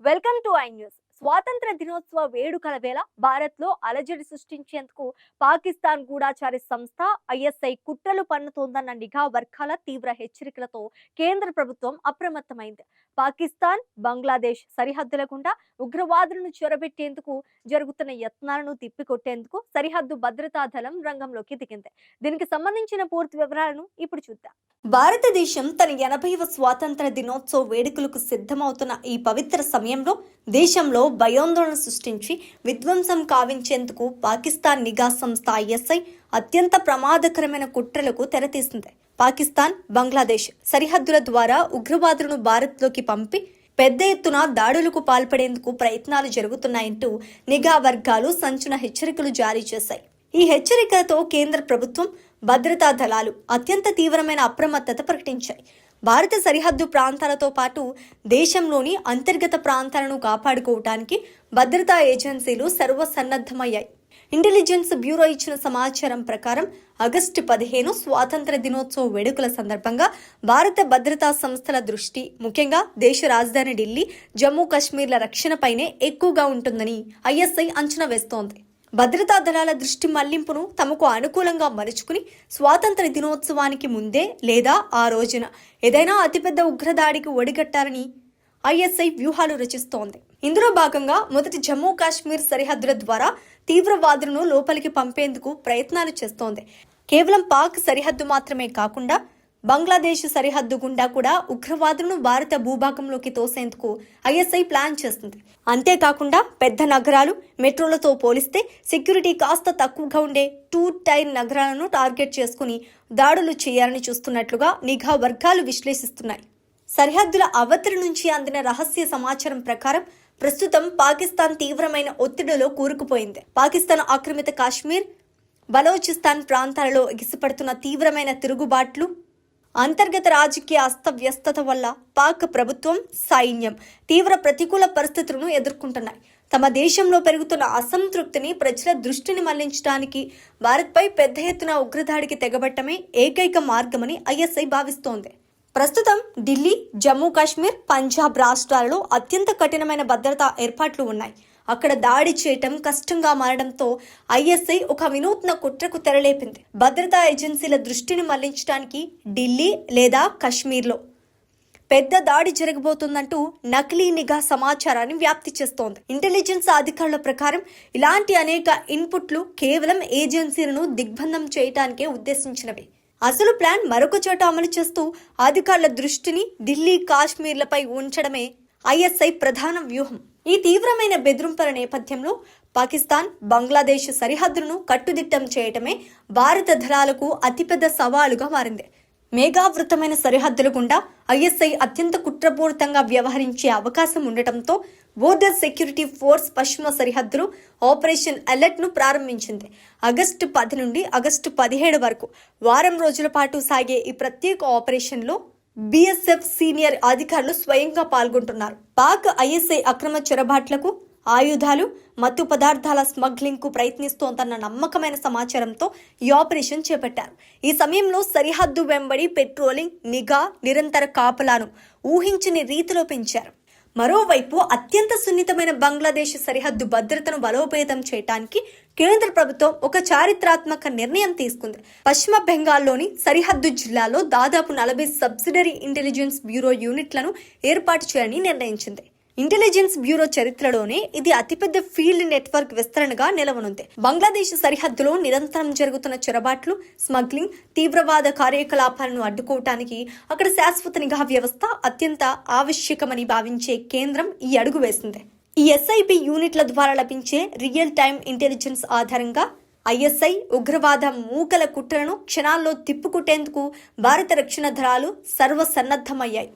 Welcome to I news. స్వాతంత్ర దినోత్సవ వేడుకల వేళ భారత్ లో అలజడి సృష్టించేందుకు పాకిస్తాన్ గూఢాచారి సంస్థ ఐఎస్ఐ కుట్రలు పన్నుతోందన్న నిఘా వర్గాల తీవ్ర హెచ్చరికలతో కేంద్ర ప్రభుత్వం అప్రమత్తమైంది. పాకిస్తాన్ బంగ్లాదేశ్ సరిహద్దుల గుండా ఉగ్రవాదులను చొరబెట్టేందుకు జరుగుతున్న యత్నాలను తిప్పికొట్టేందుకు సరిహద్దు భద్రతా దళం రంగంలోకి దిగింది. దీనికి సంబంధించిన పూర్తి వివరాలను ఇప్పుడు చూద్దాం. భారతదేశం తన 80వ స్వాతంత్ర దినోత్సవ వేడుకలకు సిద్ధమవుతున్న ఈ పవిత్ర సమయంలో దేశంలో భయోందోళన సృష్టించి విధ్వంసం కావించేందుకు పాకిస్తాన్ నిఘా సంస్థ ఐఎస్ఐ అత్యంత ప్రమాదకరమైన కుట్రలకు తెరతీసింది. పాకిస్తాన్ బంగ్లాదేశ్ సరిహద్దుల ద్వారా ఉగ్రవాదులను భారత్లోకి పంపి పెద్ద ఎత్తున దాడులకు పాల్పడేందుకు ప్రయత్నాలు జరుగుతున్నాయంటూ నిఘా వర్గాలు సంచలన హెచ్చరికలు జారీ చేశాయి. ఈ హెచ్చరికలతో కేంద్ర ప్రభుత్వం భద్రతా దళాలు అత్యంత తీవ్రమైన అప్రమత్తత ప్రకటించాయి. భారత సరిహద్దు ప్రాంతాలతో పాటు దేశంలోని అంతర్గత ప్రాంతాలను కాపాడుకోవటానికి భద్రతా ఏజెన్సీలు సర్వసన్నద్ధమయ్యాయి. ఇంటెలిజెన్స్ బ్యూరో ఇచ్చిన సమాచారం ప్రకారం ఆగస్టు 15 స్వాతంత్ర దినోత్సవ వేడుకల సందర్భంగా భారత భద్రతా సంస్థల దృష్టి ముఖ్యంగా దేశ రాజధాని ఢిల్లీ, జమ్మూ కాశ్మీర్ల రక్షణపైనే ఎక్కువగా ఉంటుందని ఐఎస్ఐ అంచనా వేస్తోంది. భద్రతా దళాల దృష్టి మళ్లింపును తమకు అనుకూలంగా మలుచుకుని స్వాతంత్ర దినోత్సవానికి ముందే లేదా ఆ రోజున ఏదైనా అతిపెద్ద ఉగ్రదాడికి ఒడిగట్టాలని ఐఎస్ఐ వ్యూహాలు రచిస్తోంది. ఇందులో భాగంగా మొదటి జమ్మూ కాశ్మీర్ సరిహద్దుల ద్వారా తీవ్రవాదులను లోపలికి పంపేందుకు ప్రయత్నాలు చేస్తోంది. కేవలం పాక్ సరిహద్దు మాత్రమే కాకుండా బంగ్లాదేశ్ సరిహద్దు గుండా కూడా ఉగ్రవాదులను భారత భూభాగంలోకి తోసేందుకు ఐఎస్ఐ ప్లాన్ చేస్తుంది. అంతేకాకుండా పెద్ద నగరాలు, మెట్రోలతో పోలిస్తే సెక్యూరిటీ కాస్త తక్కువగా ఉండే 2 టైర్ నగరాలను టార్గెట్ చేసుకుని దాడులు చేయాలని చూస్తున్నట్లుగా నిఘా వర్గాలు విశ్లేషిస్తున్నాయి. సరిహద్దుల అవతలి నుంచి అందిన రహస్య సమాచారం ప్రకారం ప్రస్తుతం పాకిస్తాన్ తీవ్రమైన ఒత్తిడిలో కూరుకుపోయింది. పాకిస్తాన్ ఆక్రమిత కాశ్మీర్, బలోచిస్తాన్ ప్రాంతాలలో ఎగిసిపడుతున్న తీవ్రమైన తిరుగుబాట్లు, అంతర్గత రాజకీయ అస్తవ్యస్తత వల్ల పాక్ ప్రభుత్వం, సైన్యం తీవ్ర ప్రతికూల పరిస్థితులను ఎదుర్కొంటున్నాయి. తమ దేశంలో పెరుగుతున్న అసంతృప్తిని ప్రజల దృష్టిని మళ్లించడానికి భారత్పై పెద్ద ఎత్తున ఉగ్రదాడికి తెగబట్టమే ఏకైక మార్గమని ఐఎస్ఐ భావిస్తోంది. ప్రస్తుతం ఢిల్లీ, జమ్మూ కాశ్మీర్, పంజాబ్ రాష్ట్రాలలో అత్యంత కఠినమైన భద్రతా ఏర్పాట్లు ఉన్నాయి. అక్కడ దాడి చేయటం కష్టంగా మారడంతో ఐఎస్ఐ ఒక వినూత్న కుట్రకు తెరలేపింది. భద్రతా ఏజెన్సీల దృష్టిని మళ్లించడానికి ఢిల్లీ లేదా కశ్మీర్లో పెద్ద దాడి జరగబోతుందంటూ నకిలీ నిఘా సమాచారాన్ని వ్యాప్తి చేస్తోంది. ఇంటెలిజెన్స్ అధికారుల ప్రకారం ఇలాంటి అనేక ఇన్పుట్లు కేవలం ఏజెన్సీలను దిగ్బంధం చేయటానికే ఉద్దేశించినవి. అసలు ప్లాన్ మరొక చోట అమలు చేస్తూ అధికారుల దృష్టిని ఢిల్లీ, కాశ్మీర్లపై ఉంచడమే ఐఎస్ఐ ప్రధాన వ్యూహం. ఈ తీవ్రమైన బెదిరింపుల నేపథ్యంలో పాకిస్తాన్, బంగ్లాదేశ్ సరిహద్దులను కట్టుదిట్టం చేయటమే భారత దళాలకు అతిపెద్ద సవాలుగా మారింది. మేఘావృతమైన సరిహద్దుల గుండా ఐఎస్ఐ అత్యంత కుట్రపూరితంగా వ్యవహరించే అవకాశం ఉండటంతో బోర్డర్ సెక్యూరిటీ ఫోర్స్ పశ్చిమ సరిహద్దులు ఆపరేషన్ అలర్ట్ ను ప్రారంభించింది. ఆగస్టు 10 నుండి ఆగస్టు 17 వరకు వారం రోజుల పాటు సాగే ఈ ప్రత్యేక ఆపరేషన్లో బీఎస్ఎఫ్ సీనియర్ అధికారులు స్వయంగా పాల్గొంటున్నారు. పాక్ ఐఎస్ఐ అక్రమ చొరబాట్లకు, ఆయుధాలు, మత్తు పదార్థాల స్మగ్లింగ్ కు ప్రయత్నిస్తోందన్న నమ్మకమైన సమాచారంతో ఈ ఆపరేషన్ చేపట్టారు. ఈ సమయంలో సరిహద్దు వెంబడి పెట్రోలింగ్, నిఘా, నిరంతర కాపలాను ఊహించని రీతిలో పెంచారు. మరోవైపు అత్యంత సున్నితమైన బంగ్లాదేశ్ సరిహద్దు భద్రతను బలోపేతం చేయడానికి కేంద్ర ప్రభుత్వం ఒక చారిత్రాత్మక నిర్ణయం తీసుకుంది. పశ్చిమ బెంగాల్లోని సరిహద్దు జిల్లాలో దాదాపు 40 సబ్సిడరీ ఇంటెలిజెన్స్ బ్యూరో యూనిట్లను ఏర్పాటు చేయాలని నిర్ణయించింది. ఇంటెలిజెన్స్ బ్యూరో చరిత్రలోనే ఇది అతిపెద్ద ఫీల్డ్ నెట్వర్క్ విస్తరణగా నిలవనుంది. బంగ్లాదేశ్ సరిహద్దులో నిరంతరం జరుగుతున్న చొరబాట్లు, స్మగ్లింగ్, తీవ్రవాద కార్యకలాపాలను అడ్డుకోవటానికి అక్కడ శాశ్వత నిఘా వ్యవస్థ అత్యంత ఆవశ్యకమని భావించే కేంద్రం ఈ అడుగు వేసింది. ఈ ఎస్ఐబి యూనిట్ల ద్వారా లభించే రియల్ టైమ్ ఇంటెలిజెన్స్ ఆధారంగా ఐఎస్ఐ ఉగ్రవాద మూకల కుట్రలను క్షణాల్లో తిప్పుకుట్టేందుకు భారత రక్షణ దళాలు సర్వసన్నద్ధమయ్యాయి.